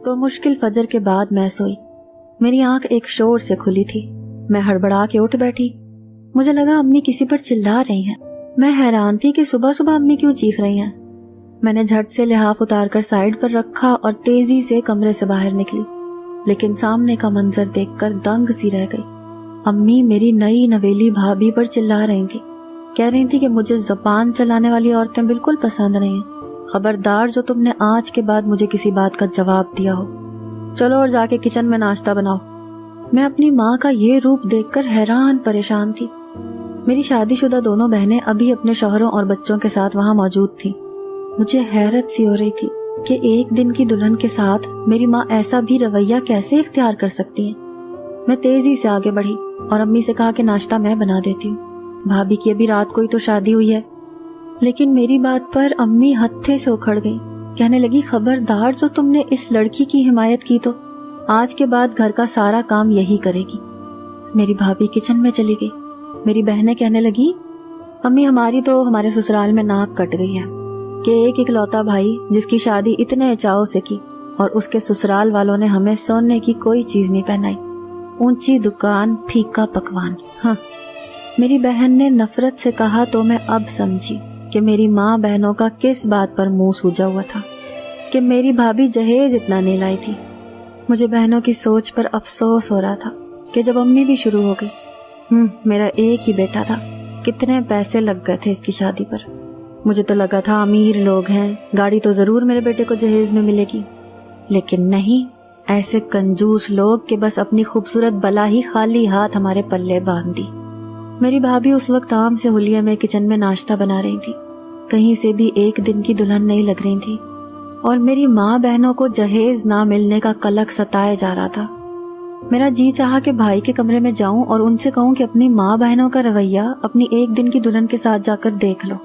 बमुश्किल फजर के बाद मैं सोई। मेरी आंख एक शोर से खुली थी। मैं हड़बड़ा के उठ बैठी। मुझे लगा अम्मी किसी पर चिल्ला रही हैं। मैं हैरान थी कि सुबह सुबह अम्मी क्यों चीख रही हैं। मैंने झट से लिहाफ उतारकर साइड पर रखा और तेजी से कमरे से बाहर निकली, लेकिन सामने का मंजर देखकर दंग सी रह गई। अम्मी मेरी नई नवेली भाभी पर चिल्ला रही थी। कह रही थी कि मुझे ज़बान चलाने वाली औरतें बिल्कुल पसंद नहीं हैं। खबरदार जो तुमने आज के बाद मुझे किसी बात का जवाब दिया हो। चलो और जाके किचन में नाश्ता बनाओ। मैं अपनी माँ का ये रूप देखकर हैरान परेशान थी। मेरी शादीशुदा दोनों बहनें अभी अपने शौहरों और बच्चों के साथ वहाँ मौजूद थी। मुझे हैरत सी हो रही थी कि एक दिन की दुल्हन के साथ मेरी माँ ऐसा भी रवैया कैसे इख्तियार कर सकती है। मैं तेजी से आगे बढ़ी और अम्मी से कहा कि नाश्ता मैं बना देती हूँ, भाभी की अभी रात को ही तो शादी हुई है। लेकिन मेरी बात पर अम्मी हत्थे से उखड़ गई। कहने लगी, खबरदार जो तुमने इस लड़की की हिमायत की तो आज के बाद घर का सारा काम यही करेगी। मेरी भाभी किचन में चली गई। मेरी बहनें कहने लगी, अम्मी हमारी तो हमारे ससुराल में नाक कट गई है कि एक इकलौता भाई जिसकी शादी इतने चाव से की और उसके ससुराल वालों ने हमें सोने की कोई चीज नहीं पहनाई। ऊंची दुकान, फीका पकवान। हाँ, मेरी बहन ने नफरत से कहा तो मैं अब समझी कि मेरी माँ बहनों का किस बात पर मुंह सूजा हुआ था कि मेरी भाभी जहेज इतना नहीं लाई थी। मुझे बहनों की सोच पर अफसोस हो रहा था कि जब अम्मी भी शुरू हो गई। मेरा एक ही बेटा था, कितने पैसे लग गए थे इसकी शादी पर। मुझे तो लगा था अमीर लोग हैं, गाड़ी तो जरूर मेरे बेटे को जहेज में मिलेगी। लेकिन नहीं, ऐसे कंजूस लोग कि बस अपनी खूबसूरत बला ही खाली हाथ हमारे पल्ले बांध दी। मेरी भाभी उस वक्त आम से हुलिया में किचन में नाश्ता बना रही थी। कहीं से भी एक दिन की दुल्हन नहीं लग रही थी और मेरी माँ बहनों को जहेज ना मिलने का कलक सताए जा रहा था। मेरा जी चाहा कि भाई के कमरे में जाऊं और उनसे कहूं कि अपनी माँ बहनों का रवैया अपनी एक दिन की दुल्हन के साथ जाकर देख लो।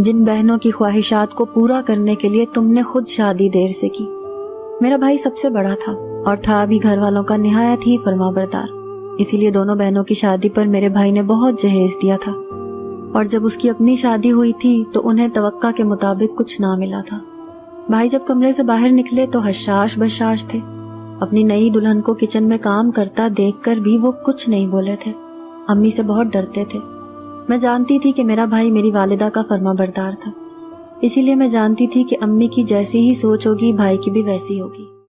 जिन बहनों की ख्वाहिशात को पूरा करने के लिए तुमने खुद शादी देर से की। मेरा भाई सबसे बड़ा था और था भी घर वालों का निहायत ही फरमाबरदार। इसीलिए दोनों बहनों की शादी पर मेरे भाई ने बहुत जहेज दिया था और जब उसकी अपनी शादी हुई थी तो उन्हें तवक्का के मुताबिक कुछ ना मिला था। भाई जब कमरे से बाहर निकले तो हशाश बशाश थे। अपनी नई दुल्हन को किचन में काम करता देखकर भी वो कुछ नहीं बोले थे। अम्मी से बहुत डरते थे। मैं जानती थी कि मेरा भाई मेरी वालिदा का फरमाबरदार था, इसीलिए मैं जानती थी कि अम्मी की जैसी ही सोच होगी भाई की भी वैसी होगी।